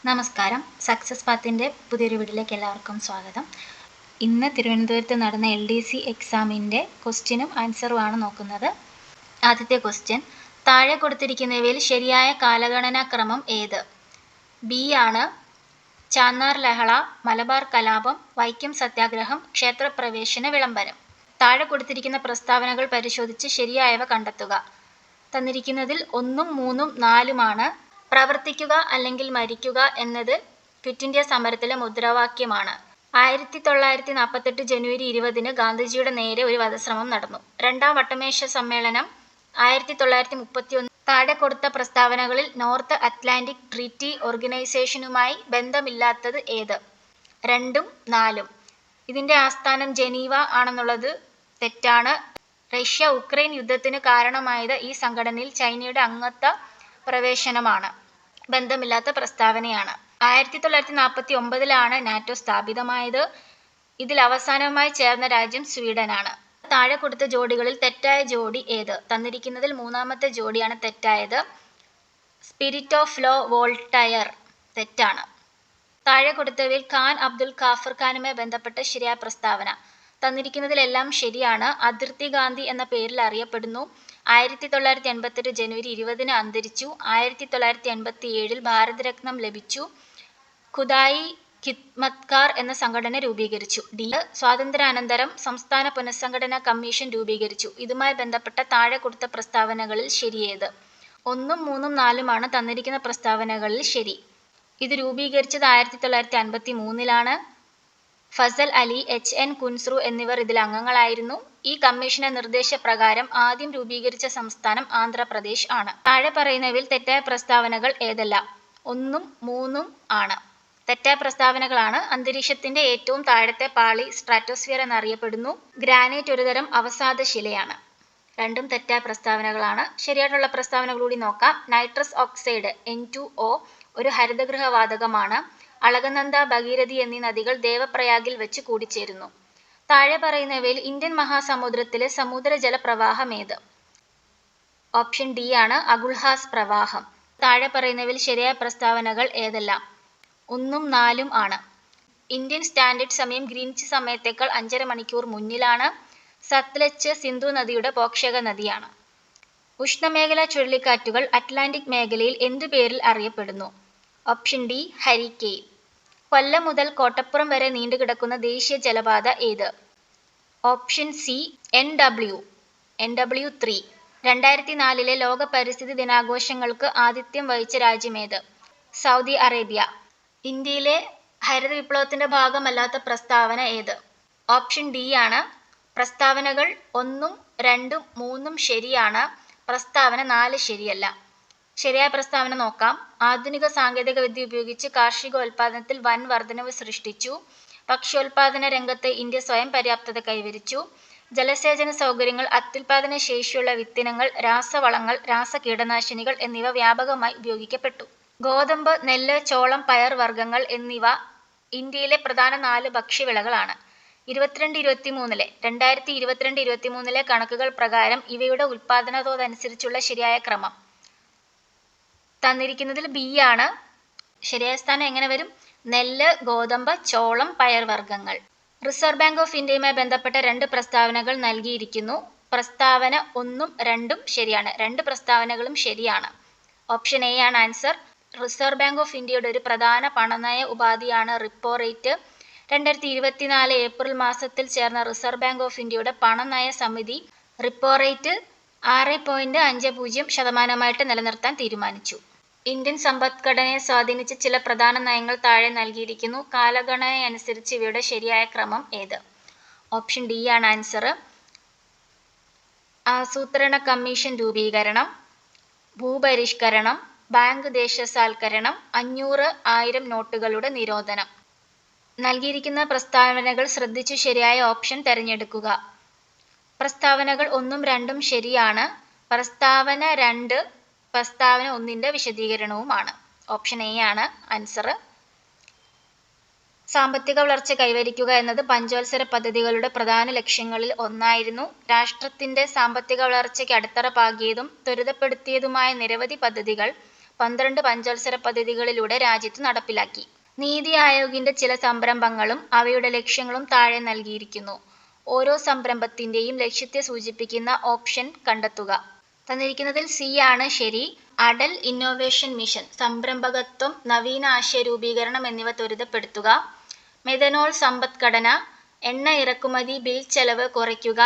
നമസ്കാരം. സക്സസ് പാത്തിൻ്റെ പുതിയൊരു വീഡിയോയിലേക്ക് എല്ലാവർക്കും സ്വാഗതം. ഇന്ന് തിരുവനന്തപുരത്ത് നടന്ന LDC എക്സാമിൻ്റെ ക്വസ്റ്റ്യനും ആൻസറുമാണ് നോക്കുന്നത്. ആദ്യത്തെ ക്വസ്റ്റ്യൻ, താഴെ കൊടുത്തിരിക്കുന്നവയിൽ ശരിയായ കാലഗണനാക്രമം ഏത്? ബി ആണ് ചാന്നാർ ലഹള, മലബാർ കലാപം, വൈക്കം സത്യാഗ്രഹം, ക്ഷേത്രപ്രവേശന വിളംബരം. താഴെ കൊടുത്തിരിക്കുന്ന പ്രസ്താവനകൾ പരിശോധിച്ച് ശരിയായവ കണ്ടെത്തുക. തന്നിരിക്കുന്നതിൽ 1, 3, 4 പ്രവർത്തിക്കുക അല്ലെങ്കിൽ മരിക്കുക എന്നത് ക്വിറ്റ് ഇന്ത്യ സമരത്തിലെ മുദ്രാവാക്യമാണ്. 1948 ജനുവരി 20 ഗാന്ധിജിയുടെ നേരെ ഒരു വധശ്രമം നടന്നു. രണ്ടാം വട്ടമേശ സമ്മേളനം 1931. താഴെ കൊടുത്ത പ്രസ്താവനകളിൽ നോർത്ത് അറ്റ്ലാന്റിക് ട്രീറ്റി ഓർഗനൈസേഷനുമായി ബന്ധമില്ലാത്തത് ഏത്? 2ഉം 4ഉം. ഇതിൻ്റെ ആസ്ഥാനം ജനീവ ആണെന്നുള്ളത് തെറ്റാണ്. റഷ്യ ഉക്രൈൻ യുദ്ധത്തിന് കാരണമായത് ഈ സംഘടനയിൽ ചൈനയുടെ അംഗത്വ പ്രവേശനമാണ്. ബന്ധമില്ലാത്ത പ്രസ്താവനയാണ്. 1949 നാറ്റോ സ്ഥാപിതമായത്. ഇതിൽ അവസാനമായി ചേർന്ന രാജ്യം സ്വീഡനാണ്. താഴെ കൊടുത്ത ജോഡികളിൽ തെറ്റായ ജോഡി ഏത്? തന്നിരിക്കുന്നതിൽ മൂന്നാമത്തെ ജോഡിയാണ് തെറ്റായത്. Spirit of law, Voltaire. തെറ്റാണ്. താഴെ കൊടുത്തവയിൽ ഖാൻ അബ്ദുൽ ഖാഫർ ഖാനുമായി ബന്ധപ്പെട്ട ശരിയായ പ്രസ്താവന. തന്നിരിക്കുന്നതിലെല്ലാം ശരിയാണ്. അതിർത്തി ഗാന്ധി എന്ന പേരിൽ അറിയപ്പെടുന്നു. 1988 ജനുവരി 20 അന്തരിച്ചു. 1987 ഭാരതരത്നം ലഭിച്ചു. ഖുദായി ഖിദ്മത്കാർ എന്ന സംഘടന രൂപീകരിച്ചു. ഡി. സ്വാതന്ത്ര്യാനന്തരം സംസ്ഥാന പുനഃസംഘടനാ കമ്മീഷൻ രൂപീകരിച്ചു. ഇതുമായി ബന്ധപ്പെട്ട താഴെ കൊടുത്ത പ്രസ്താവനകളിൽ ശരിയേത്? 1, 3, 4 തന്നിരിക്കുന്ന പ്രസ്താവനകളിൽ ശരി. ഇത് രൂപീകരിച്ചത് 1953. ഫസൽ അലി, HN കുൻസ്രു എന്നിവർ ഇതിൽ അംഗങ്ങളായിരുന്നു. ഈ കമ്മീഷന്റെ നിർദ്ദേശപ്രകാരം ആദ്യം രൂപീകരിച്ച സംസ്ഥാനം ആന്ധ്രാപ്രദേശ് ആണ്. താഴെ പറയുന്നവയിൽ തെറ്റായ പ്രസ്താവനകൾ ഏതെല്ലാം? 1ഉം 3ഉം ആണ്. തെറ്റായ പ്രസ്താവനകളാണ്. അന്തരീക്ഷത്തിന്റെ ഏറ്റവും താഴത്തെ പാളി സ്ട്രാറ്റോസ്ഫിയർ എന്നറിയപ്പെടുന്നു. ഗ്രാനൈറ്റ് ഒരുതരം അവസാദ ശിലയാണ്. രണ്ടും തെറ്റായ പ്രസ്താവനകളാണ്. ശരിയായിട്ടുള്ള പ്രസ്താവനകൾ കൂടി നോക്കാം. നൈട്രസ് ഓക്സൈഡ് N2O ഒരു ഹരിതഗൃഹവാതകമാണ്. അളകനന്ദ, ഭഗീരഥി എന്നീ നദികൾ ദേവപ്രയാഗിൽ വെച്ച് കൂടിച്ചേരുന്നു. താഴെ പറയുന്നവയിൽ ഇന്ത്യൻ മഹാസമുദ്രത്തിലെ സമുദ്രജല പ്രവാഹം ഏത്? ഓപ്ഷൻ ഡി ആണ് അഗുൽഹാസ് പ്രവാഹം. താഴെ പറയുന്നവയിൽ ശരിയായ പ്രസ്താവനകൾ ഏതെല്ലാം? 1ഉം 4ഉം ആണ്. ഇന്ത്യൻ സ്റ്റാൻഡേർഡ് സമയം ഗ്രീൻവിച്ച് സമയത്തേക്കാൾ 5½ മണിക്കൂർ മുന്നിലാണ്. സത്ലജ് സിന്ധു നദിയുടെ പോഷക നദിയാണ്. ഉഷ്ണമേഖലാ ചുഴലിക്കാറ്റുകൾ അറ്റ്ലാന്റിക് മേഖലയിൽ എന്തു പേരിൽ അറിയപ്പെടുന്നു? Option D hurricane. കൊല്ലം മുതൽ കോട്ടപ്പുറം വരെ നീണ്ടുകിടക്കുന്ന ദേശീയ ജലപാത ഏത്? Option C NW3. 2004 ലോക പരിസ്ഥിതി ദിനാഘോഷങ്ങൾക്ക് ആതിഥ്യം വഹിച്ച രാജ്യമേത്? Saudi Arabia. ഇന്ത്യയിലെ ഹരിത വിപ്ലവത്തിന്റെ ഭാഗമല്ലാത്ത പ്രസ്താവന ഏത്? ഓപ്ഷൻ ഡി ആണ്. പ്രസ്താവനകൾ 1ഉം 2ഉം 3ഉം ശരിയാണ്. പ്രസ്താവന 4 ശരിയല്ല. ശരിയായ പ്രസ്താവന നോക്കാം. ആധുനിക സാങ്കേതിക വിദ്യ ഉപയോഗിച്ച് കാർഷികോൽപാദനത്തിൽ വൻ വർധനവ് സൃഷ്ടിച്ചു. ഭക്ഷ്യോൽപാദന രംഗത്ത് ഇന്ത്യ സ്വയം പര്യാപ്തത കൈവരിച്ചു. ജലസേചന സൗകര്യങ്ങൾ, അത്യുൽപാദന ശേഷിയുള്ള വിത്തിനങ്ങൾ, രാസവളങ്ങൾ, രാസകീടനാശിനികൾ എന്നിവ വ്യാപകമായി ഉപയോഗിക്കപ്പെട്ടു. ഗോതമ്പ്, നെല്ല്, ചോളം, പയർ വർഗ്ഗങ്ങൾ എന്നിവ ഇന്ത്യയിലെ പ്രധാന 4 ഭക്ഷ്യവിളകളാണ്. 2022-23 കണക്കുകൾ പ്രകാരം ഇവയുടെ ഉൽപാദന തോതനുസരിച്ചുള്ള ശരിയായ ക്രമം. തന്നിരിക്കുന്നതിൽ ബി ആണ്. ശരിയായ സ്ഥാനം എങ്ങനെ വരും? നെല്ല്, ഗോതമ്പ്, ചോളം, പയർ വർഗ്ഗങ്ങൾ. റിസർവ് ബാങ്ക് ഓഫ് ഇന്ത്യയുമായി ബന്ധപ്പെട്ട 2 പ്രസ്താവനകൾ നൽകിയിരിക്കുന്നു. പ്രസ്താവന 1ഉം 2ഉം ശരിയാണ്. 2 പ്രസ്താവനകളും ശരിയാണ്. ഓപ്ഷൻ എ ആണ് ആൻസർ. റിസർവ് ബാങ്ക് ഓഫ് ഇന്ത്യയുടെ ഒരു പ്രധാന പണനയ ഉപാധിയാണ് റിപ്പോ റേറ്റ്. 2024 ഏപ്രിൽ മാസത്തിൽ ചേർന്ന റിസർവ് ബാങ്ക് ഓഫ് ഇന്ത്യയുടെ പണനയ സമിതി റിപ്പോ റേറ്റ് 6.50% നിലനിർത്താൻ തീരുമാനിച്ചു. ഇന്ത്യൻ സമ്പദ്ഘടനയെ സ്വാധീനിച്ച ചില പ്രധാന നയങ്ങൾ താഴെ നൽകിയിരിക്കുന്നു. കാലഗണനയനുസരിച്ച് ഇവയുടെ ശരിയായ ക്രമം ഏത്? ഓപ്ഷൻ ഡി ആണ് ആൻസർ. ആസൂത്രണ കമ്മീഷൻ രൂപീകരണം, ഭൂപരിഷ്കരണം, ബാങ്ക് ദേശസാൽക്കരണം, 500, 1000 നോട്ടുകളുടെ നിരോധനം. നൽകിയിരിക്കുന്ന പ്രസ്താവനകൾ ശ്രദ്ധിച്ചു ശരിയായ ഓപ്ഷൻ തിരഞ്ഞെടുക്കുക. പ്രസ്താവനകൾ 1ഉം 2ഉം ശരിയാണ്. പ്രസ്താവന 2 പ്രസ്താവന 1ന്റെ വിശദീകരണവുമാണ്. ഓപ്ഷൻ എ ആണ് ആൻസർ. സാമ്പത്തിക വളർച്ച കൈവരിക്കുക എന്നത് പഞ്ചവത്സര പദ്ധതികളുടെ പ്രധാന ലക്ഷ്യങ്ങളിൽ ഒന്നായിരുന്നു. രാഷ്ട്രത്തിന്റെ സാമ്പത്തിക വളർച്ചയ്ക്ക് അടിത്തറ പാകിയതും ത്വരിതപ്പെടുത്തിയതുമായ നിരവധി പദ്ധതികൾ 12 പഞ്ചവത്സര പദ്ധതികളിലൂടെ രാജ്യത്ത് നടപ്പിലാക്കി. നീതി ആയോഗിന്റെ ചില സംരംഭങ്ങളും അവയുടെ ലക്ഷ്യങ്ങളും താഴെ നൽകിയിരിക്കുന്നു. ഓരോ സംരംഭത്തിന്റെയും ലക്ഷ്യത്തെ സൂചിപ്പിക്കുന്ന ഓപ്ഷൻ കണ്ടെത്തുക. തന്നിരിക്കുന്നതിൽ സി ആണ് ശരി. അടൽ ഇന്നൊവേഷൻ മിഷൻ സംരംഭകത്വം, നവീന ആശയ രൂപീകരണം എന്നിവ ത്വരിതപ്പെടുത്തുക. മെഥനോൾ സമ്പദ്ഘടന, എണ്ണ ഇറക്കുമതി ബിൽ ചെലവ് കുറയ്ക്കുക.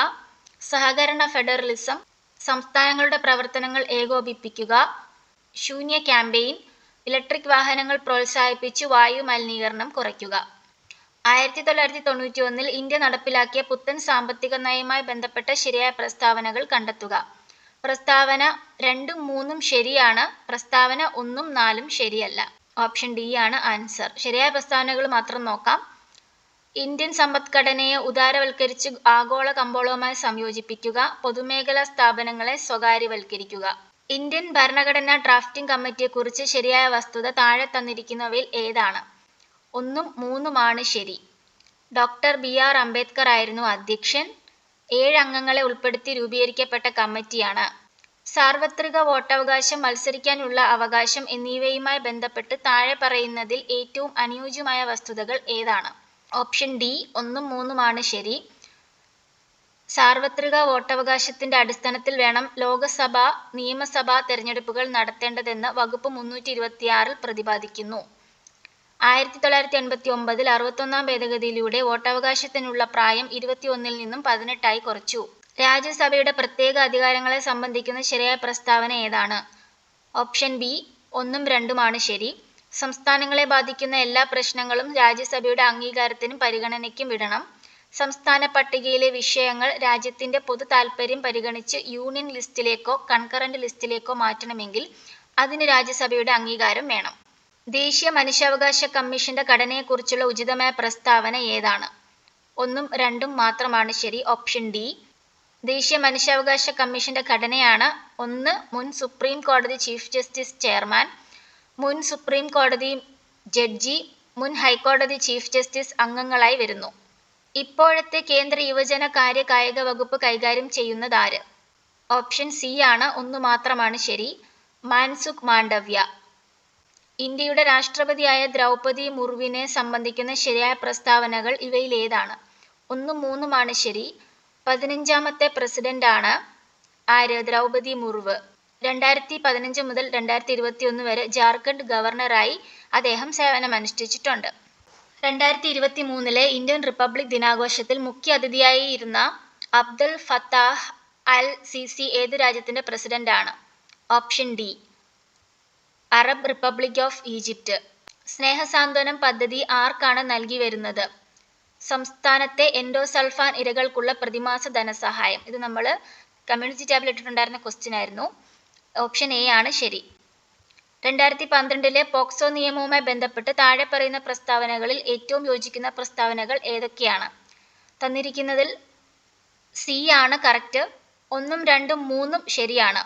സഹകരണ ഫെഡറലിസം, സംസ്ഥാനങ്ങളുടെ പ്രവർത്തനങ്ങൾ ഏകോപിപ്പിക്കുക. ശൂന്യ ക്യാമ്പയിൻ, ഇലക്ട്രിക് വാഹനങ്ങൾ പ്രോത്സാഹിപ്പിച്ച് വായു മലിനീകരണം കുറയ്ക്കുക. 1991 ഇന്ത്യ നടപ്പിലാക്കിയ പുത്തൻ സാമ്പത്തിക നയവുമായി ബന്ധപ്പെട്ട ശരിയായ പ്രസ്താവനകൾ കണ്ടെത്തുക. പ്രസ്താവന 2ഉം 3ഉം ശരിയാണ്. പ്രസ്താവന 1ഉം 4ഉം ശരിയല്ല. ഓപ്ഷൻ ഡി ആണ് ആൻസർ. ശരിയായ പ്രസ്താവനകൾ മാത്രം നോക്കാം. ഇന്ത്യൻ സമ്പദ്ഘടനയെ ഉദാരവൽക്കരിച്ച് ആഗോള കമ്പോളവുമായി സംയോജിപ്പിക്കുക. പൊതുമേഖലാ സ്ഥാപനങ്ങളെ സ്വകാര്യവൽക്കരിക്കുക. ഇന്ത്യൻ ഭരണഘടനാ ഡ്രാഫ്റ്റിംഗ് കമ്മിറ്റിയെക്കുറിച്ച് ശരിയായ വസ്തുത താഴെ തന്നിരിക്കുന്നവയിൽ ഏതാണ്? 1ഉം 3ഉമാണ് ശരി. Doctor BR. അംബേദ്കർ ആയിരുന്നു അധ്യക്ഷൻ. 7 അംഗങ്ങളെ ഉൾപ്പെടുത്തി രൂപീകരിക്കപ്പെട്ട കമ്മിറ്റിയാണ്. സാർവത്രിക വോട്ടവകാശം, മത്സരിക്കാനുള്ള അവകാശം എന്നിവയുമായി ബന്ധപ്പെട്ട് താഴെ പറയുന്നതിൽ ഏറ്റവും അനുയോജ്യമായ വസ്തുതകൾ ഏതാണ്? ഓപ്ഷൻ ഡി 1ഉം 3ഉമാണ് ശരി. സാർവത്രിക വോട്ടവകാശത്തിന്റെ അടിസ്ഥാനത്തിൽ വേണം ലോകസഭാ, നിയമസഭാ തെരഞ്ഞെടുപ്പുകൾ നടത്തേണ്ടതെന്ന് വകുപ്പ് 326 പ്രതിപാദിക്കുന്നു. 1989 61-ാം ഭേദഗതിയിലൂടെ വോട്ടവകാശത്തിനുള്ള പ്രായം 21 നിന്നും 18 കുറച്ചു. രാജ്യസഭയുടെ പ്രത്യേക അധികാരങ്ങളെ സംബന്ധിക്കുന്ന ശരിയായ പ്രസ്താവന ഏതാണ്? ഓപ്ഷൻ ബി 1ഉം 2ഉമാണ് ശരി. സംസ്ഥാനങ്ങളെ ബാധിക്കുന്ന എല്ലാ പ്രശ്നങ്ങളും രാജ്യസഭയുടെ അംഗീകാരത്തിനും പരിഗണനയ്ക്കും വിടണം. സംസ്ഥാന പട്ടികയിലെ വിഷയങ്ങൾ രാജ്യത്തിന്റെ പൊതു താൽപര്യം പരിഗണിച്ച് യൂണിയൻ ലിസ്റ്റിലേക്കോ കൺകറന്റ് ലിസ്റ്റിലേക്കോ മാറ്റണമെങ്കിൽ അതിന് രാജ്യസഭയുടെ അംഗീകാരം വേണം. ദേശീയ മനുഷ്യാവകാശ കമ്മീഷന്റെ ഘടനയെക്കുറിച്ചുള്ള ഉചിതമായ പ്രസ്താവന ഏതാണ്? 1ഉം 2ഉം മാത്രമാണ് ശരി. Option D. ദേശീയ മനുഷ്യാവകാശ കമ്മീഷന്റെ ഘടനയാണ്: 1 മുൻ സുപ്രീം കോടതി ചീഫ് ജസ്റ്റിസ് ചെയർമാൻ, മുൻ സുപ്രീം കോടതി ജഡ്ജി, മുൻ ഹൈക്കോടതി ചീഫ് ജസ്റ്റിസ് അംഗങ്ങളായി വരുന്നു. ഇപ്പോഴത്തെ കേന്ദ്ര യുവജന കാര്യ കായിക വകുപ്പ് കൈകാര്യം ചെയ്യുന്നതാര്? ഓപ്ഷൻ സി ആണ്. 1 മാത്രമാണ് ശരി. മാൻസുഖ് മാണ്ഡവ്യ. ഇന്ത്യയുടെ രാഷ്ട്രപതിയായ ദ്രൗപദി മുർമുവിനെ സംബന്ധിക്കുന്ന ശരിയായ പ്രസ്താവനകൾ ഇവയിൽ ഏതാണ്? 1ഉം 3ഉമാണ് ശരി. 15ാമത്തെ പ്രസിഡന്റാണ് ആര്? ദ്രൗപദി മുർമു. 2015 മുതൽ 2021 വരെ ജാർഖണ്ഡ് ഗവർണറായി അദ്ദേഹം സേവനമനുഷ്ഠിച്ചിട്ടുണ്ട്. 2023 ഇന്ത്യൻ റിപ്പബ്ലിക് ദിനാഘോഷത്തിൽ മുഖ്യ അതിഥിയായി ഇരുന്ന അബ്ദൽ ഫത്താഹ് അൽ സിസി ഏത് രാജ്യത്തിന്റെ പ്രസിഡന്റാണ്? Option D. Arab Republic of Egypt. Snehasanthwanam പദ്ധതി ആർക്കാണ് നൽകി വരുന്നത്? സംസ്ഥാനത്തെ എൻഡോസൾഫാൻ ഇരകൾക്കുള്ള പ്രതിമാസ ധനസഹായം. ഇത് നമ്മൾ കമ്മ്യൂണിറ്റി ടാബിൽ ഇട്ടിട്ടുണ്ടായിരുന്ന ക്വസ്റ്റ്യൻ ആയിരുന്നു. ഓപ്ഷൻ എ ആണ് ശരി. 2012 പോക്സോ നിയമവുമായി ബന്ധപ്പെട്ട് താഴെ പറയുന്ന പ്രസ്താവനകളിൽ ഏറ്റവും യോജിക്കുന്ന പ്രസ്താവനകൾ ഏതൊക്കെയാണ്? തന്നിരിക്കുന്നതിൽ സി ആണ് കറക്റ്റ്. 1ഉം 2ഉം 3ഉം ശരിയാണ്.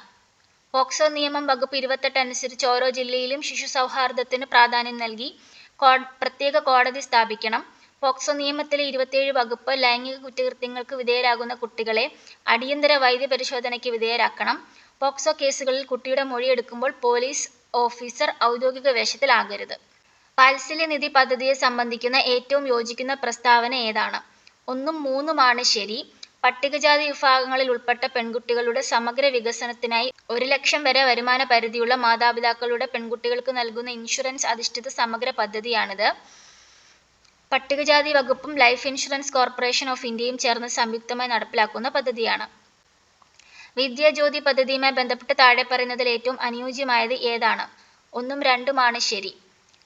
പോക്സോ നിയമം വകുപ്പ് 28 അനുസരിച്ച് ഓരോ ജില്ലയിലും ശിശു സൗഹാർദ്ദത്തിന് പ്രാധാന്യം നൽകി പ്രത്യേക കോടതി സ്ഥാപിക്കണം. പോക്സോ നിയമത്തിലെ 27 വകുപ്പ് ലൈംഗിക കുറ്റകൃത്യങ്ങൾക്ക് വിധേയരാകുന്ന കുട്ടികളെ അടിയന്തര വൈദ്യപരിശോധനയ്ക്ക് വിധേയരാക്കണം. പോക്സോ കേസുകളിൽ കുട്ടിയുടെ മൊഴിയെടുക്കുമ്പോൾ പോലീസ് ഓഫീസർ ഔദ്യോഗിക വേഷത്തിലാകരുത്. വാത്സല്യനിധി പദ്ധതിയെ സംബന്ധിക്കുന്ന ഏറ്റവും യോജിക്കുന്ന പ്രസ്താവന ഏതാണ്? 1ഉം 3ഉമാണ് ശരി. പട്ടികജാതി വിഭാഗങ്ങളിൽ ഉൾപ്പെട്ട പെൺകുട്ടികളുടെ സമഗ്ര വികസനത്തിനായി 1 ലക്ഷം വരെ വരുമാന പരിധിയുള്ള മാതാപിതാക്കളുടെ പെൺകുട്ടികൾക്ക് നൽകുന്ന ഇൻഷുറൻസ് അധിഷ്ഠിത സമഗ്ര പദ്ധതിയാണിത്. പട്ടികജാതി വകുപ്പും ലൈഫ് ഇൻഷുറൻസ് കോർപ്പറേഷൻ ഓഫ് ഇന്ത്യയും ചേർന്ന് സംയുക്തമായി നടപ്പിലാക്കുന്ന പദ്ധതിയാണ്. വിദ്യാജ്യോതി പദ്ധതിയുമായി ബന്ധപ്പെട്ട് താഴെ പറയുന്നതിൽ ഏറ്റവും അനുയോജ്യമായത് ഏതാണ്? 1ഉം 2ഉമാണ് ശരി.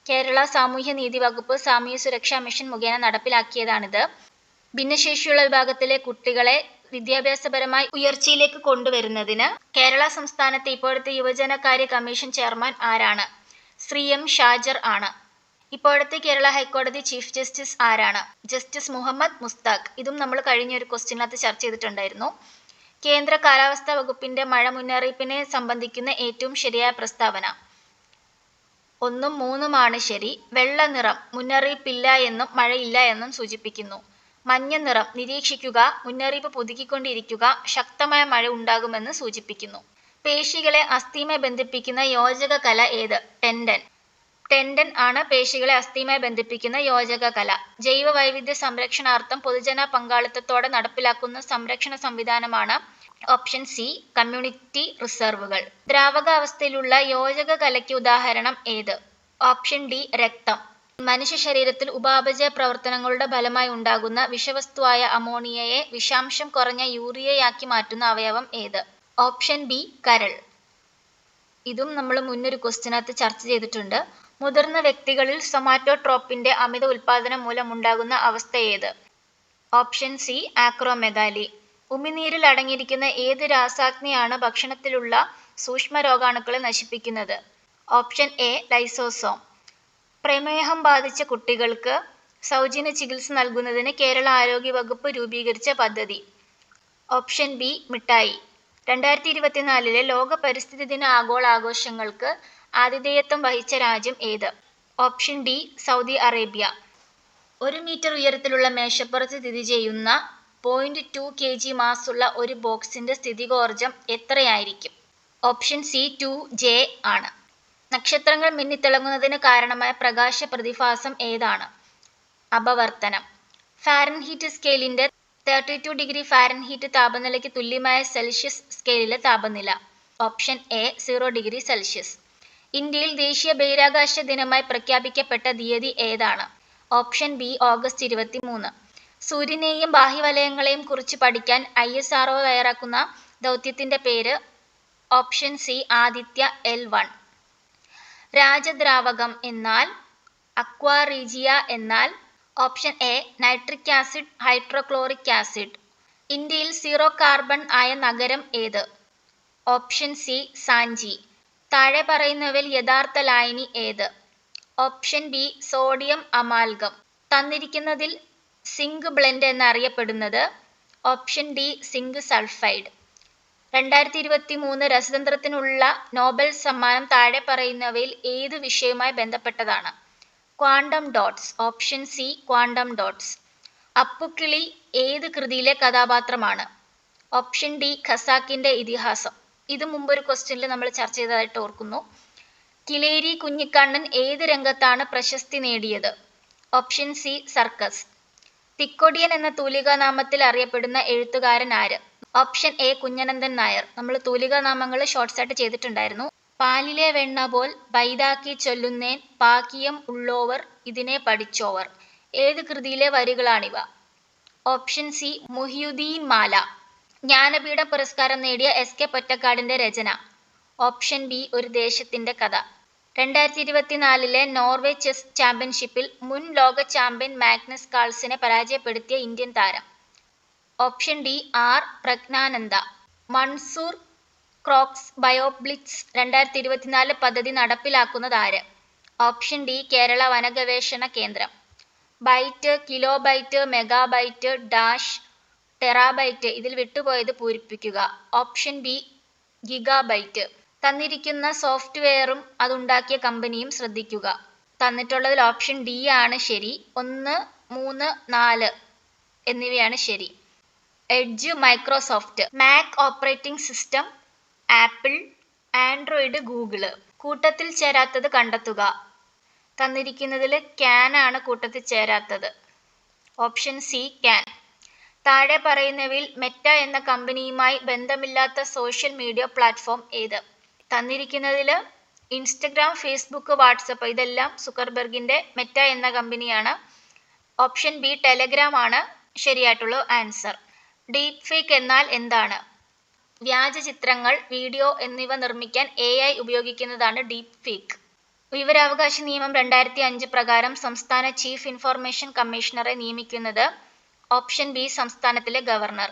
കേരള സാമൂഹ്യനീതി വകുപ്പ് സാമൂഹ്യ സുരക്ഷാ മിഷൻ മുഖേന നടപ്പിലാക്കിയതാണിത്. ഭിന്നശേഷിയുള്ള വിഭാഗത്തിലെ കുട്ടികളെ വിദ്യാഭ്യാസപരമായി ഉയർച്ചയിലേക്ക് കൊണ്ടുവരുന്നതിന് കേരള സംസ്ഥാനത്തെ ഇപ്പോഴത്തെ യുവജനകാര്യ കമ്മീഷൻ ചെയർമാൻ ആരാണ്? ശ്രീ എം ഷാജർ ആണ്. ഇപ്പോഴത്തെ കേരള ഹൈക്കോടതി ചീഫ് ജസ്റ്റിസ് ആരാണ്? ജസ്റ്റിസ് മുഹമ്മദ് മുസ്താഖ്. ഇതും നമ്മൾ കഴിഞ്ഞൊരു ക്വസ്റ്റ്യനകത്ത് ചർച്ച ചെയ്തിട്ടുണ്ടായിരുന്നു. കേന്ദ്ര കാലാവസ്ഥാ വകുപ്പിന്റെ മഴ മുന്നറിയിപ്പിനെ സംബന്ധിക്കുന്ന ഏറ്റവും ശരിയായ പ്രസ്താവന? 1ഉം 3ഉമാണ് ശരി. വെള്ള നിറം മുന്നറിയിപ്പില്ല എന്നും മഴയില്ല എന്നും സൂചിപ്പിക്കുന്നു. മഞ്ഞ നിറം നിരീക്ഷിക്കുക, മുന്നറിയിപ്പ് പുതുക്കിക്കൊണ്ടിരിക്കുക, ശക്തമായ മഴ ഉണ്ടാകുമെന്ന് സൂചിപ്പിക്കുന്നു. പേശികളെ അസ്ഥിയുമായി ബന്ധിപ്പിക്കുന്ന യോജക കല ഏത്? ടെൻഡൻ. ടെൻഡൻ ആണ് പേശികളെ അസ്ഥിയുമായി ബന്ധിപ്പിക്കുന്ന യോജക കല. ജൈവ വൈവിധ്യ സംരക്ഷണാർത്ഥം പൊതുജന പങ്കാളിത്തത്തോടെ നടപ്പിലാക്കുന്ന സംരക്ഷണ സംവിധാനമാണ് ഓപ്ഷൻ സി കമ്മ്യൂണിറ്റി റിസർവുകൾ. ദ്രാവകാവസ്ഥയിലുള്ള യോജക കലയ്ക്ക് ഉദാഹരണം ഏത്? ഓപ്ഷൻ ഡി രക്തം. മനുഷ്യ ശരീരത്തിൽ ഉപാപചയ പ്രവർത്തനങ്ങളുടെ ഫലമായി ഉണ്ടാകുന്ന വിഷവസ്തുവായ അമോണിയയെ വിഷാംശം കുറഞ്ഞ യൂറിയയാക്കി മാറ്റുന്ന അവയവം ഏത്? ഓപ്ഷൻ ബി കരൾ. ഇതും നമ്മൾ മുന്നൊരു ക്വസ്റ്റ്യനകത്ത് ചർച്ച ചെയ്തിട്ടുണ്ട്. മുതിർന്ന വ്യക്തികളിൽ സൊമാറ്റോട്രോപ്പിന്റെ അമിത ഉൽപാദനം മൂലമുണ്ടാകുന്ന അവസ്ഥ ഏത്? Option C ആക്രോമെഗാലി. ഉമിനീരിൽ അടങ്ങിയിരിക്കുന്ന ഏത് രാസാഗ്നിയാണ് ഭക്ഷണത്തിലുള്ള സൂക്ഷ്മ രോഗാണുക്കളെ നശിപ്പിക്കുന്നത്? Option A lysosome. പ്രമേഹം ബാധിച്ച കുട്ടികൾക്ക് സൗജന്യ ചികിത്സ നൽകുന്നതിന് കേരള ആരോഗ്യ വകുപ്പ് രൂപീകരിച്ച പദ്ധതി? ഓപ്ഷൻ ബി മിഠായി. 2024 ലോക പരിസ്ഥിതി ദിന ആഘോഷങ്ങൾക്ക് ആതിഥേയത്വം വഹിച്ച രാജ്യം ഏത്? Option D Saudi Arabia. 1 metre ഉയരത്തിലുള്ള മേശപ്പുറത്ത് സ്ഥിതി ചെയ്യുന്ന 0.2 kg മാസുള്ള ഒരു ബോക്സിന്റെ സ്ഥിതികോർജം എത്രയായിരിക്കും? ഓപ്ഷൻ സി 2J ആണ്. നക്ഷത്രങ്ങൾ മിന്നിത്തിളങ്ങുന്നതിന് കാരണമായ പ്രകാശ പ്രതിഭാസം ഏതാണ്? അപവർത്തനം. ഫാരൻഹീറ്റ് സ്കെയിലിന്റെ 32 ഡിഗ്രി ഫാരൻഹീറ്റ് താപനിലയ്ക്ക് തുല്യമായ സെൽഷ്യസ് സ്കെയിലിലെ താപനില? Option A 0 degree Celsius. ഇന്ത്യയിൽ ദേശീയ ബഹിരാകാശ ദിനമായി പ്രഖ്യാപിക്കപ്പെട്ട തീയതി ഏതാണ്? Option B August 23. സൂര്യനെയും ബാഹ്യവലയങ്ങളെയും കുറിച്ച് പഠിക്കാൻ ISRO തയ്യാറാക്കുന്ന ദൗത്യത്തിന്റെ പേര്? Option C Aditya L1. രാജദ്രാവകം എന്നാൽ? അക്വാ റീജിയ എന്നാൽ? Option A nitric acid hydrochloric acid. ഇന്ത്യയിൽ 0 കാർബൺ ആയ നഗരം ഏത്? Option C Sanchi. താഴെ പറയുന്നവയിൽ യഥാർത്ഥ ലായനി ഏത്? Option B sodium amalgam. തന്നിരിക്കുന്നതിൽ സിങ്ക് ബ്ലെൻഡ് എന്നറിയപ്പെടുന്നത്? Option D zinc sulphide. 2023 രസതന്ത്രത്തിനുള്ള നോബൽ സമ്മാനം താഴെ പറയുന്നവയിൽ ഏത് വിഷയവുമായി ബന്ധപ്പെട്ടതാണ്? Quantum dots. Option C quantum dots. Appukili ഏത് കൃതിയിലെ കഥാപാത്രമാണ്? ഓപ്ഷൻ ഡി ഖസാക്കിന്റെ ഇതിഹാസം. ഇത് മുമ്പൊരു ക്വസ്റ്റ്യനിൽ നമ്മൾ ചർച്ച ചെയ്തതായിട്ട് ഓർക്കുന്നു. കിലേരി കുഞ്ഞിക്കണ്ണൻ ഏത് രംഗത്താണ് പ്രശസ്തി നേടിയത്? Option C circus. തിക്കൊടിയൻ എന്ന തൂലികാനാമത്തിൽ അറിയപ്പെടുന്ന എഴുത്തുകാരൻ ആര്? Option A Kunhanandan Nair. നമ്മൾ തൂലികാനാമങ്ങൾ ഷോർട്ട്സ് ആയിട്ട് ചെയ്തിട്ടുണ്ടായിരുന്നു. പാലിലെ വെണ്ണ പോൽ ബൈതാക്കി ചൊല്ലുന്നേൻ പാക്കിയം ഉള്ളോവർ ഇതിനെ പഠിച്ചോവർ. ഏത് കൃതിയിലെ വരികളാണിവ? ഓപ്ഷൻ സി മുഹിയുദ്ദീൻ മാല. ജ്ഞാനപീഠ പുരസ്കാരം നേടിയ SK പൊറ്റക്കാടിന്റെ രചന? ഓപ്ഷൻ ബി ഒരു ദേശത്തിന്റെ കഥ. 2024 നോർവേ ചെസ് ചാമ്പ്യൻഷിപ്പിൽ മുൻ ലോക ചാമ്പ്യൻ മാഗ്നസ് കാൾസിനെ പരാജയപ്പെടുത്തിയ ഇന്ത്യൻ താരം? Option D R Praggnanandhaa. Monsoon croaks bioblitz 2024 പദ്ധതി നടപ്പിലാക്കുന്നത് ആര്? ഓപ്ഷൻ ഡി കേരള വനഗവേഷണ കേന്ദ്രം. Byte, kilobyte, megabyte, dash, terabyte. ഇതിൽ വിട്ടുപോയത് പൂരിപ്പിക്കുക. Option B gigabyte. തന്നിരിക്കുന്ന സോഫ്റ്റ്വെയറും അതുണ്ടാക്കിയ കമ്പനിയും ശ്രദ്ധിക്കുക. തന്നിട്ടുള്ളതിൽ ഓപ്ഷൻ ഡി ആണ് ശരി. 1, 3, 4 എന്നിവയാണ് ശരി. Edge Microsoft. Mac operating system apple, Android Google. കൂട്ടത്തിൽ ചേരാത്തത് കണ്ടെത്തുക. തന്നിരിക്കുന്നതിൽ ക്യാൻ ആണ് കൂട്ടത്തിൽ ചേരാത്തത്. Option C can. താഴെ പറയുന്നവയിൽ മെറ്റ എന്ന കമ്പനിയുമായി ബന്ധമില്ലാത്ത സോഷ്യൽ മീഡിയ പ്ലാറ്റ്ഫോം ഏത്? തന്നിരിക്കുന്നതിൽ ഇൻസ്റ്റഗ്രാം, ഫേസ്ബുക്ക്, വാട്സപ്പ് ഇതെല്ലാം സുക്കർബർഗിന്റെ മെറ്റ എന്ന കമ്പനിയാണ്. ഓപ്ഷൻ ബി ടെലഗ്രാം ആണ് ശരിയായിട്ടുള്ള ആൻസർ. ഡീപ് ഫേക്ക് എന്നാൽ എന്താണ്? വ്യാജ ചിത്രങ്ങൾ, വീഡിയോ എന്നിവ നിർമ്മിക്കാൻ AI ഉപയോഗിക്കുന്നതാണ് ഡീപ് ഫേക്ക്. വിവരാവകാശ നിയമം 2005 പ്രകാരം സംസ്ഥാന ചീഫ് ഇൻഫർമേഷൻ കമ്മീഷണറെ നിയമിക്കുന്നത്? ഓപ്ഷൻ ബി സംസ്ഥാനത്തിലെ ഗവർണർ.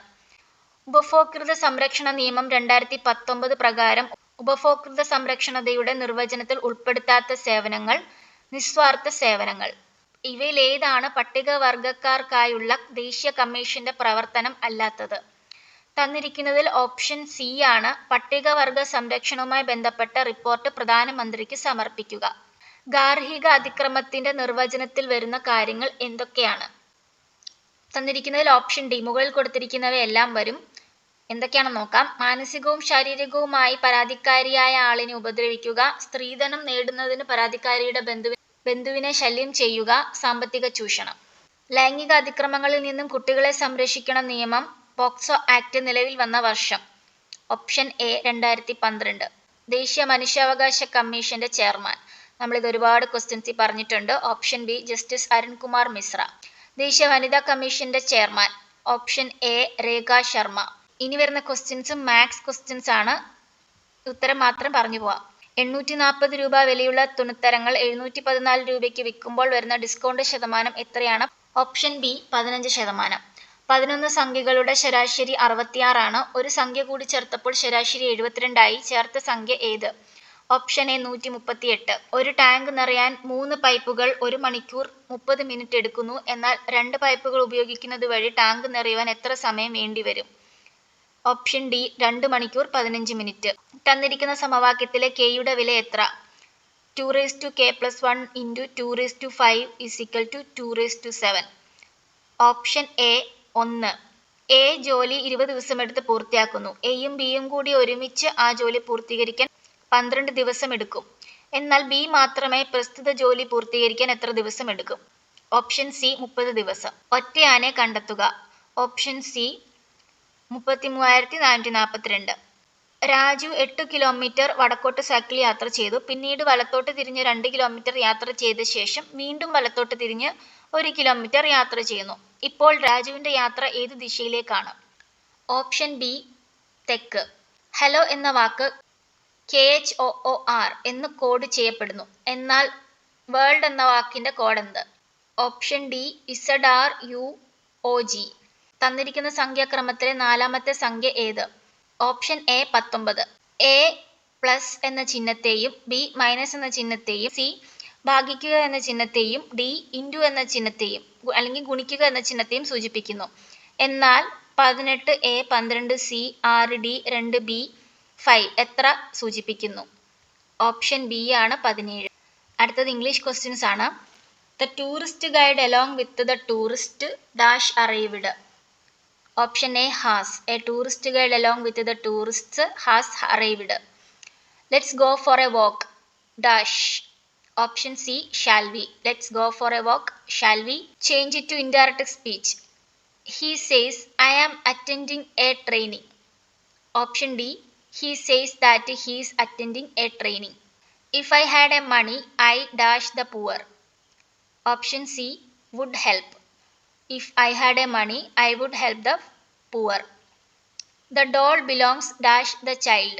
ഉപഭോക്തൃ സംരക്ഷണ നിയമം 2019 പ്രകാരം ഉപഭോക്തൃ സംരക്ഷണതയുടെ നിർവചനത്തിൽ ഉൾപ്പെടുത്താത്ത സേവനങ്ങൾ നിസ്വാർത്ഥ സേവനങ്ങൾ. ഇവയിൽ ഏതാണ് പട്ടികവർഗക്കാർക്കായുള്ള ദേശീയ കമ്മീഷന്റെ പ്രവർത്തനം അല്ലാത്തത്? തന്നിരിക്കുന്നതിൽ ഓപ്ഷൻ സി ആണ് പട്ടികവർഗ സംരക്ഷണവുമായി ബന്ധപ്പെട്ട റിപ്പോർട്ട് പ്രധാനമന്ത്രിക്ക് സമർപ്പിക്കുക. ഗാർഹിക അതിക്രമത്തിന്റെ നിർവചനത്തിൽ വരുന്ന കാര്യങ്ങൾ എന്തൊക്കെയാണ്? തന്നിരിക്കുന്നതിൽ ഓപ്ഷൻ ഡി മുകളിൽ കൊടുത്തിരിക്കുന്നവയെല്ലാം വരും. എന്തൊക്കെയാണെന്ന് നോക്കാം. മാനസികവും ശാരീരികവുമായി പരാതിക്കാരിയായ ആളിനെ ഉപദ്രവിക്കുക, സ്ത്രീധനം നേടുന്നതിന് പരാതിക്കാരിയുടെ ബന്ധുവിനെ ശല്യം ചെയ്യുക, സാമ്പത്തിക ചൂഷണം. ലൈംഗിക അതിക്രമങ്ങളിൽ നിന്നും കുട്ടികളെ സംരക്ഷിക്കണം നിയമം പോക്സോ ആക്ട് നിലവിൽ വന്ന വർഷം. Option A 2012. ദേശീയ മനുഷ്യാവകാശ കമ്മീഷന്റെ ചെയർമാൻ. നമ്മളിത് ഒരുപാട് ക്വസ്റ്റ്യൻസിൽ പറഞ്ഞിട്ടുണ്ട്. Option B justice Arunkumar Mishra. ദേശീയ വനിതാ കമ്മീഷന്റെ ചെയർമാൻ. ഓപ്ഷൻ എ രേഖ ശർമ്മ. ഇനി വരുന്ന ക്വസ്റ്റ്യൻസും മാത്സ് ക്വസ്റ്റ്യൻസ് ആണ്. ഉത്തരം മാത്രം പറഞ്ഞു പോവാം. 840 രൂപ വിലയുള്ള തുണിത്തരങ്ങൾ 714 രൂപയ്ക്ക് വിൽക്കുമ്പോൾ വരുന്ന ഡിസ്കൗണ്ട് ശതമാനം എത്രയാണ്? Option B 15%. 11 സംഖ്യകളുടെ ശരാശരി 66 ആണ്. ഒരു സംഖ്യ കൂടി ചേർത്തപ്പോൾ ശരാശരി 72 ആയി. ചേർത്ത സംഖ്യ ഏത്? Option A 138. ഒരു ടാങ്ക് നിറയാൻ 3 പൈപ്പുകൾ 1 മണിക്കൂർ 30 മിനിറ്റ് എടുക്കുന്നു. എന്നാൽ 2 പൈപ്പുകൾ ഉപയോഗിക്കുന്നത് വഴി ടാങ്ക് നിറയുവാൻ എത്ര സമയം വേണ്ടിവരും? ഓപ്ഷൻ ഡി 2 മണിക്കൂർ 15 മിനിറ്റ്. തന്നിരിക്കുന്ന സമവാക്യത്തിലെ കെയുടെ വില എത്ര? 2k+1 × 2⁵ = 2:7. Option A 1. എ ജോലി 20 ദിവസമെടുത്ത് പൂർത്തിയാക്കുന്നു. എയും ബിയും കൂടി ഒരുമിച്ച് ആ ജോലി പൂർത്തീകരിക്കാൻ 12 ദിവസം എടുക്കും. എന്നാൽ ബി മാത്രമേ പ്രസ്തുത ജോലി പൂർത്തീകരിക്കാൻ എത്ര ദിവസം എടുക്കും? ഓപ്ഷൻ സി 30 ദിവസം. ഒറ്റയാനെ കണ്ടെത്തുക. Option C 33,442. രാജു 8 കിലോമീറ്റർ വടക്കോട്ട് സൈക്കിൾ യാത്ര ചെയ്തു. പിന്നീട് വലത്തോട്ട് തിരിഞ്ഞ് 2 കിലോമീറ്റർ യാത്ര ചെയ്ത ശേഷം വീണ്ടും വലത്തോട്ട് തിരിഞ്ഞ് 1 കിലോമീറ്റർ യാത്ര ചെയ്യുന്നു. ഇപ്പോൾ രാജുവിന്റെ യാത്ര ഏത് ദിശയിലേക്കാണ്? ഓപ്ഷൻ ബി തെക്ക്. ഹലോ എന്ന വാക്ക് KHOOR എന്ന് കോഡ് ചെയ്യപ്പെടുന്നു. എന്നാൽ വേൾഡ് എന്ന വാക്കിന്റെ കോഡ് എന്ത്? Option D ZRUOG. തന്നിരിക്കുന്ന സംഖ്യാക്രമത്തിലെ 4ാമത്തെ സംഖ്യ ഏത്? Option A 19. എ പ്ലസ് എന്ന ചിഹ്നത്തെയും ബി മൈനസ് എന്ന ചിഹ്നത്തെയും സി ഭാഗിക്കുക എന്ന ചിഹ്നത്തെയും ഡി ഇൻറ്റു എന്ന ചിഹ്നത്തെയും അല്ലെങ്കിൽ ഗുണിക്കുക എന്ന ചിഹ്നത്തെയും സൂചിപ്പിക്കുന്നു. എന്നാൽ 18A 12C 6D 2B 5 എത്ര സൂചിപ്പിക്കുന്നു? ഓപ്ഷൻ ബി ആണ് 17. അടുത്തത് ഇംഗ്ലീഷ് ക്വസ്റ്റ്യൻസ് ആണ്. The tourist guide along with the tourist dash arrived. Option A has. A tourist guide along with the tourists has arrived. Let's go for a walk dash. Option C shall we. Let's go for a walk shall we. Change it to indirect speech. He says I am attending a training. Option D. He says that he is attending a training. If I had a money, I dash the poor. Option C. Would help. If I had a money, I would help the poor. The doll belongs dash the child.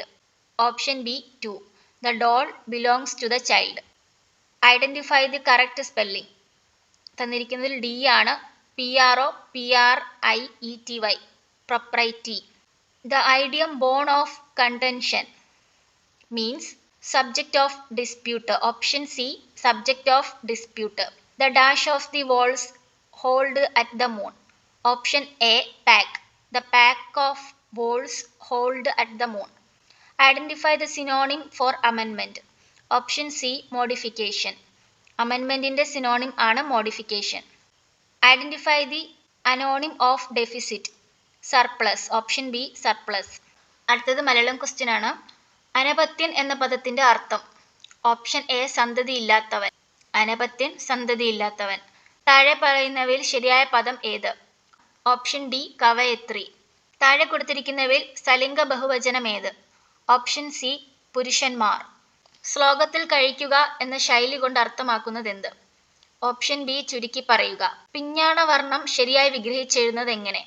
Option B 2. The doll belongs to the child. Identify the correct spelling. തന്നിരിക്കുന്നതിൽ D ആണ്. PROPRIETY. Propriety. The idiom bone of contention means subject of dispute. Option C subject of dispute. The dash of the walls hold at the moon. Option A pack. The pack of walls hold at the moon. Identify the synonym for amendment. Option C modification. Amendmentന്റെ synonym ആണ് modification. Identify the anonym of deficit. Surplus. Option B surplus. അടുത്തത് Malayalam question ആണ്. അനപത്യൻ എന്ന പദത്തിന്റെ അർത്ഥം. Option A സന്തതിയില്ലാത്തവൻ. അനപത്യൻ സന്തതിയില്ലാത്തവൻ. താഴെ പറയുന്നവയിൽ ശരിയായ പദം ഏത്? ഓപ്ഷൻ ഡി കവയത്രി. താഴെ കൊടുത്തിരിക്കുന്നവയിൽ സലിംഗ ബഹുവചനം ഏത്? ഓപ്ഷൻ സി പുരുഷന്മാർ. ശ്ലോകത്തിൽ കഴിക്കുക എന്ന ശൈലി കൊണ്ട് അർത്ഥമാക്കുന്നത് എന്ത്? ഓപ്ഷൻ ബി ചുരുക്കി പറയുക. പിഞ്ഞാണ വർണ്ണം ശരിയായി വിഗ്രഹിച്ചെഴുതുന്നത് എങ്ങനെ?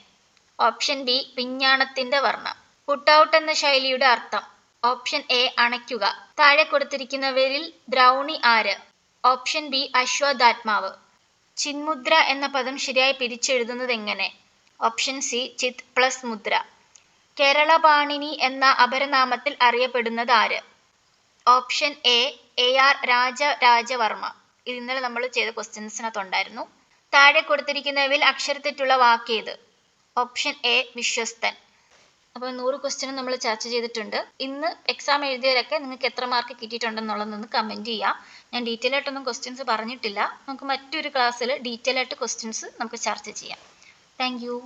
ഓപ്ഷൻ ബി പിഞ്ഞാണത്തിന്റെ വർണ്ണം. പുട്ട് ഔട്ട് എന്ന ശൈലിയുടെ അർത്ഥം. ഓപ്ഷൻ എ അണയ്ക്കുക. താഴെ കൊടുത്തിരിക്കുന്നവരിൽ ദ്രൗണി ആര്? Option B അശ്വത്ഥാത്മാവ്. ചിന്മുദ്ര എന്ന പദം ശരിയായി പിരിച്ചെഴുതുന്നത് എങ്ങനെ? ഓപ്ഷൻ സി ചിത് പ്ലസ് മുദ്ര. കേരളപാണിനി എന്ന അപരനാമത്തിൽ അറിയപ്പെടുന്നത് ആര്? Option A AR Raja Raja Varma. ഇത് ഇന്നലെ നമ്മൾ ചെയ്ത ക്വസ്റ്റ്യൻസിനകത്തുണ്ടായിരുന്നു. താഴെ കൊടുത്തിരിക്കുന്നവയിൽ അക്ഷരത്തെറ്റുള്ള വാക്കേത്? ഓപ്ഷൻ എ വിശ്വസ്തൻ. അപ്പോൾ 100 ക്വസ്റ്റ്യനും നമ്മൾ ചർച്ച ചെയ്തിട്ടുണ്ട്. ഇന്ന് എക്സാം എഴുതിയവരൊക്കെ നിങ്ങൾക്ക് എത്ര മാർക്ക് കിട്ടിയിട്ടുണ്ടെന്നുള്ളതൊന്ന് കമൻറ്റ് ചെയ്യാം. ഞാൻ ഡീറ്റെയിൽ ആയിട്ടൊന്നും ക്വസ്റ്റ്യൻസ് പറഞ്ഞിട്ടില്ല. നമുക്ക് മറ്റൊരു ക്ലാസ്സിൽ ഡീറ്റെയിൽ ആയിട്ട് ക്വസ്റ്റ്യൻസ് നമുക്ക് ചർച്ച ചെയ്യാം. Thank you.